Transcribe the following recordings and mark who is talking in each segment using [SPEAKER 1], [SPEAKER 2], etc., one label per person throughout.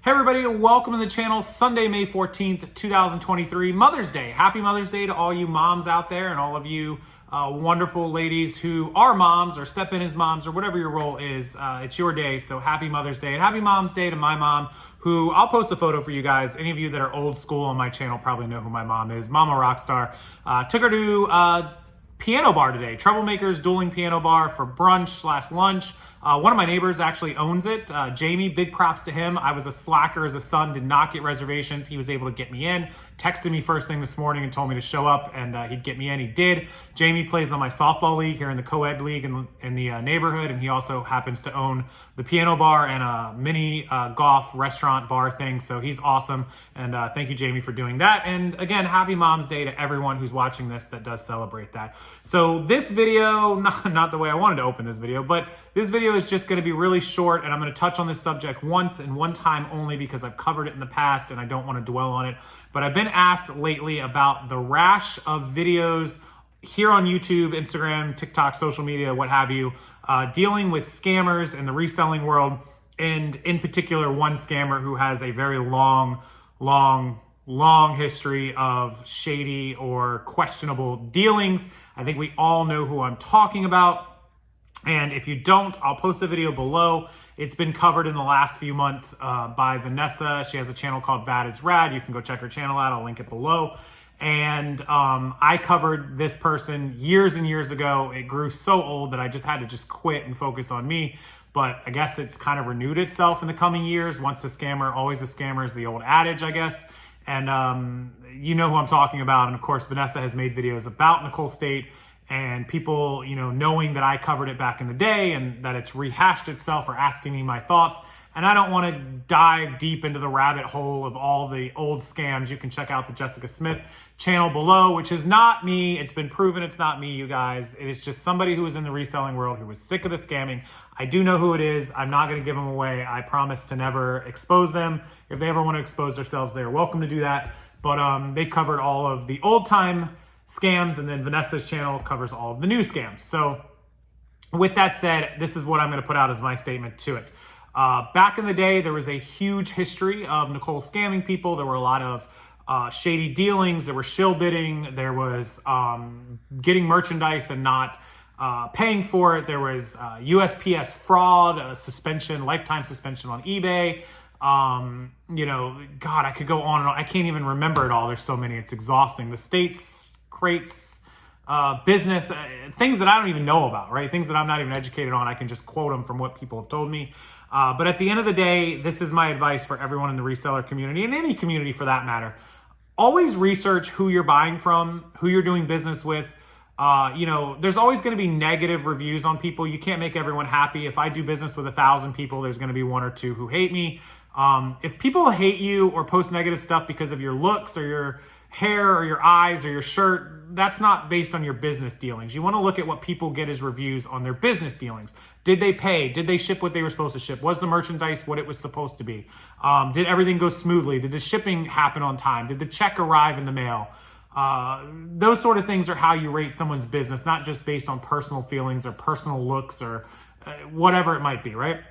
[SPEAKER 1] Hey everybody, welcome to the channel. Sunday, May 14th, 2023, Mother's Day. Happy Mother's Day to all you moms out there and all of you wonderful ladies who are moms or step in as moms or whatever your role is. It's your day, so happy Mother's Day. And happy Mom's Day to my mom, who I'll post a photo for you guys. Any of you that are old school on my channel probably know who my mom is. Mama Rockstar. Took her to piano bar today. Troublemakers Dueling Piano Bar for brunch/lunch. One of my neighbors actually owns it. Jamie, big props to him. I was a slacker as a son, did not get reservations. He was able to get me in, texted me first thing this morning and told me to show up and he'd get me in. He did. Jamie plays on my softball league here in the co-ed league in the neighborhood, and he also happens to own the piano bar and a mini golf restaurant bar thing. So he's awesome. And thank you, Jamie, for doing that. And again, happy Mom's Day to everyone who's watching this that does celebrate that. So this video, not the way I wanted to open this video, but this video is just going to be really short, and I'm going to touch on this subject once and one time only because I've covered it in the past and I don't want to dwell on it. But I've been asked lately about the rash of videos here on YouTube, Instagram, TikTok, social media, what have you, dealing with scammers in the reselling world, and in particular one scammer who has a very long history of shady or questionable dealings. I think we all know who I'm talking about. And if you don't, I'll post a video below. It's been covered in the last few months by Vanessa. She has a channel called That Is Rad. You can go check her channel out. I'll link it below. And I covered this person years and years ago. It grew so old that I just had to quit and focus on me. But I guess it's kind of renewed itself in the coming years. Once a scammer, always a scammer is the old adage, I guess. And you know who I'm talking about. And of course, Vanessa has made videos about Nicole State. And people, knowing that I covered it back in the day and that it's rehashed itself, are asking me my thoughts. And I don't want to dive deep into the rabbit hole of all the old scams. You can check out the Jessica Smith channel below, which is not me. It's been proven it's not me, you guys. It is just somebody who was in the reselling world who was sick of the scamming. I do know who it is. I'm not going to give them away. I promise to never expose them. If they ever want to expose themselves, they are welcome to do that. But they covered all of the old time scams, and then Vanessa's channel covers all of the new scams. So with that said, this is what I'm going to put out as my statement to it. Back in the day, there was a huge history of Nicole scamming people. There were a lot of shady dealings. There was shill bidding. There was getting merchandise and not paying for it. There was USPS fraud, suspension, lifetime suspension on eBay. God, I could go on and on. I can't even remember it all. There's so many. It's exhausting. The states creates business, things that I don't even know about, right? Things that I'm not even educated on. I can just quote them from what people have told me. But at the end of the day, this is my advice for everyone in the reseller community, and any community for that matter. Always research who you're buying from, who you're doing business with. There's always going to be negative reviews on people. You can't make everyone happy. If I do business with 1,000 people, there's going to be one or two who hate me. If people hate you or post negative stuff because of your looks or your hair or your eyes or your shirt, that's not based on your business dealings. You want to look at what people get as reviews on their business dealings. Did they pay? Did they ship what they were supposed to ship? Was the merchandise what it was supposed to be? Did everything go smoothly? Did the shipping happen on time? Did the check arrive in the mail? Those sort of things are how you rate someone's business, not just based on personal feelings or personal looks or whatever it might be, right?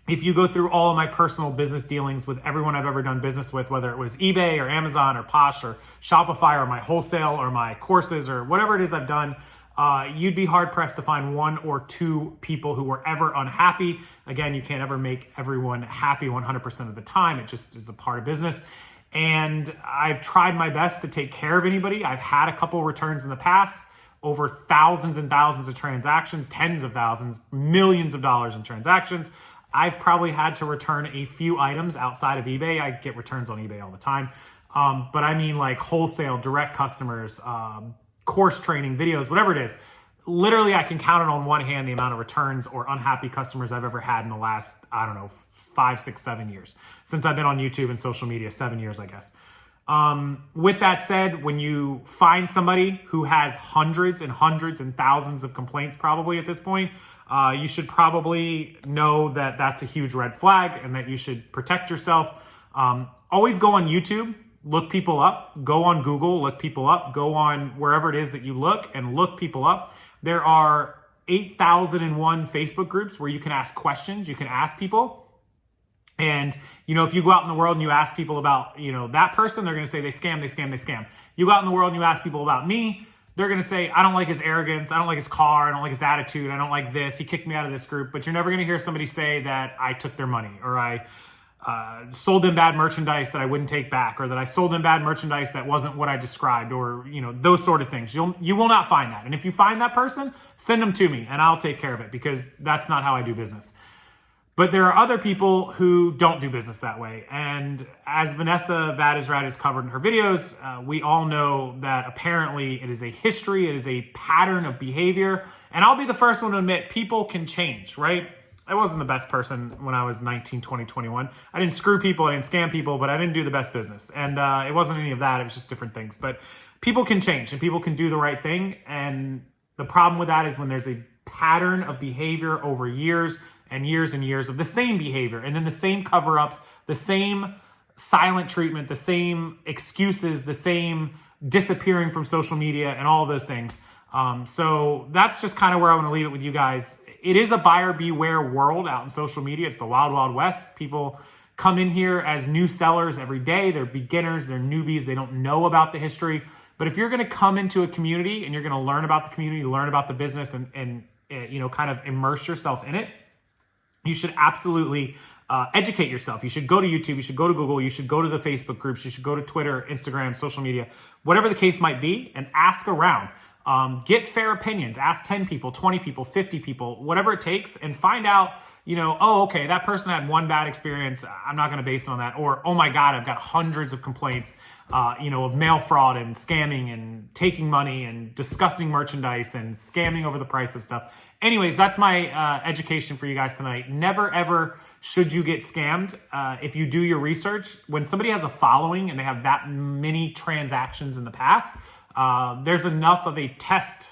[SPEAKER 1] If you go through all of my personal business dealings with everyone I've ever done business with, whether it was eBay or Amazon or Posh or Shopify or my wholesale or my courses or whatever it is I've done, you'd be hard pressed to find one or two people who were ever unhappy. Again, you can't ever make everyone happy 100% of the time. It just is a part of business. And I've tried my best to take care of anybody. I've had a couple returns in the past, over thousands and thousands of transactions, tens of thousands, millions of dollars in transactions. I've probably had to return a few items outside of eBay. I get returns on eBay all the time. But I mean like wholesale, direct customers, course training, videos, whatever it is. Literally, I can count it on one hand the amount of returns or unhappy customers I've ever had in the last, 5, 6, 7 years. Since I've been on YouTube and social media, 7 years, I guess. With that said, when you find somebody who has hundreds and hundreds and thousands of complaints probably at this point, you should probably know that that's a huge red flag and that you should protect yourself. Always go on YouTube, look people up, go on Google, look people up, go on wherever it is that you look and look people up. There are 8,001 Facebook groups where you can ask questions, you can ask people. And, if you go out in the world and you ask people about, that person, they're going to say they scam, they scam, they scam. You go out in the world and you ask people about me, they're going to say, I don't like his arrogance. I don't like his car. I don't like his attitude. I don't like this. He kicked me out of this group. But you're never going to hear somebody say that I took their money, or I sold them bad merchandise that I wouldn't take back, or that I sold them bad merchandise that wasn't what I described, or, those sort of things. You will not find that. And if you find that person, send them to me and I'll take care of it, because that's not how I do business. But there are other people who don't do business that way. And as Vanessa Vadizrad has covered in her videos, we all know that apparently it is a history, it is a pattern of behavior. And I'll be the first one to admit, people can change, right? I wasn't the best person when I was 19, 20, 21. I didn't screw people, I didn't scam people, but I didn't do the best business. And it wasn't any of that, it was just different things. But people can change and people can do the right thing. And the problem with that is when there's a pattern of behavior over years and years and years of the same behavior, and then the same cover-ups, the same silent treatment, the same excuses, the same disappearing from social media, and all of those things. So that's just kind of where I want to leave it with you guys. It is a buyer beware world out in social media. It's the wild, wild west. People come in here as new sellers every day. They're beginners, they're newbies, they don't know about the history. But if you're going to come into a community and you're going to learn about the community, learn about the business, and kind of immerse yourself in it, you should absolutely educate yourself. You should go to YouTube, you should go to Google, you should go to the Facebook groups, you should go to Twitter, Instagram, social media, whatever the case might be, and ask around. Get fair opinions. Ask 10 people, 20 people, 50 people, whatever it takes, and find out, oh, okay, that person had one bad experience. I'm not going to base it on that. Or, oh my God, I've got hundreds of complaints, of mail fraud and scamming and taking money and disgusting merchandise and scamming over the price of stuff. Anyways, that's my education for you guys tonight. Never, ever should you get scammed. If you do your research, when somebody has a following and they have that many transactions in the past, there's enough of a test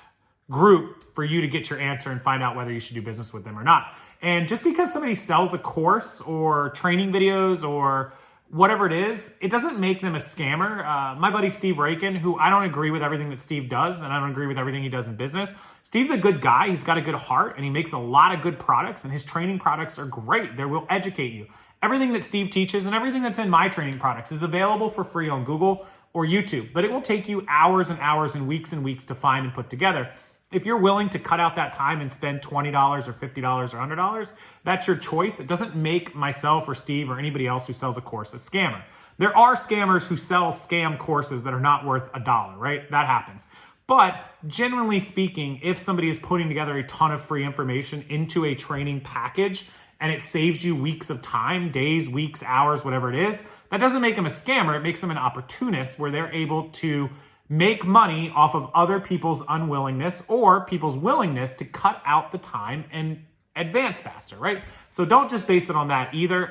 [SPEAKER 1] group for you to get your answer and find out whether you should do business with them or not. And just because somebody sells a course or training videos or whatever it is, it doesn't make them a scammer. My buddy Steve Rakin, who I don't agree with everything that Steve does, and I don't agree with everything he does in business. Steve's a good guy. He's got a good heart, and he makes a lot of good products, and his training products are great. They will educate you. Everything that Steve teaches and everything that's in my training products is available for free on Google or YouTube, but it will take you hours and hours and weeks to find and put together. If you're willing to cut out that time and spend $20 or $50 or $100, that's your choice. It doesn't make myself or Steve or anybody else who sells a course a scammer. There are scammers who sell scam courses that are not worth $1, right? That happens. But generally speaking, if somebody is putting together a ton of free information into a training package and it saves you weeks of time, days, weeks, hours, whatever it is, that doesn't make them a scammer. It makes them an opportunist where they're able to make money off of other people's unwillingness or people's willingness to cut out the time and advance faster, right? So don't just base it on that either.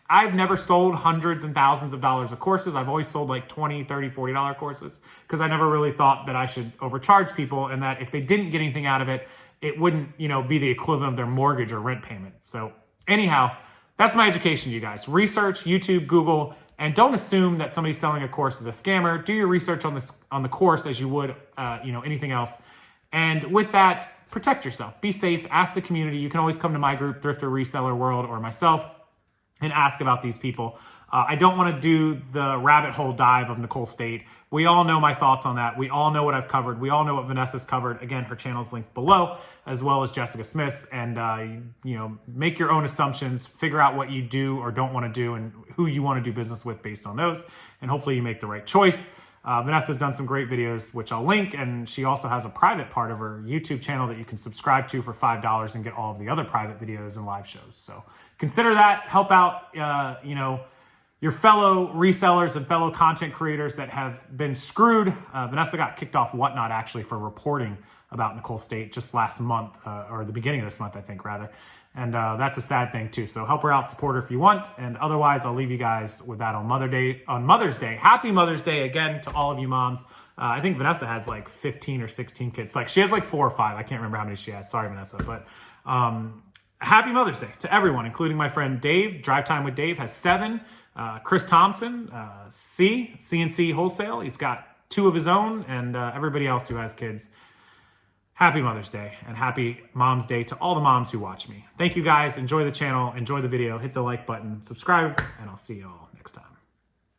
[SPEAKER 1] I've never sold hundreds and thousands of dollars of courses. I've always sold like $20, $30, $40 courses because I never really thought that I should overcharge people and that if they didn't get anything out of it, it wouldn't, be the equivalent of their mortgage or rent payment. So anyhow, that's my education to you guys. Research, YouTube, Google, and don't assume that somebody selling a course is a scammer. Do your research on the course as you would, anything else. And with that, protect yourself. Be safe. Ask the community. You can always come to my group, Thrifter Reseller World, or myself, and ask about these people. I don't want to do the rabbit hole dive of Nicole State. We all know my thoughts on that. We all know what I've covered. We all know what Vanessa's covered. Again, her channel's linked below, as well as Jessica Smith's. And, make your own assumptions, figure out what you do or don't want to do and who you want to do business with based on those. And hopefully you make the right choice. Vanessa's done some great videos, which I'll link. And she also has a private part of her YouTube channel that you can subscribe to for $5 and get all of the other private videos and live shows. So consider that. Help out, your fellow resellers and fellow content creators that have been screwed. Vanessa got kicked off Whatnot actually for reporting about Nicole State just last month, or the beginning of this month, I think, rather. And that's a sad thing too. So help her out, support her if you want. And otherwise, I'll leave you guys with that on Mother's Day. Happy Mother's Day again to all of you moms. I think Vanessa has like 15 or 16 kids. She has like 4 or 5. I can't remember how many she has. Sorry, Vanessa. But happy Mother's Day to everyone, including my friend Dave. Drive Time with Dave has 7. Chris Thompson, CNC Wholesale. He's got 2 of his own, and everybody else who has kids. happy Mother's Day and happy Mom's Day to all the moms who watch me. Thank you guys. Enjoy the channel. Enjoy the video. Hit the like button. Subscribe. And I'll see you all next time.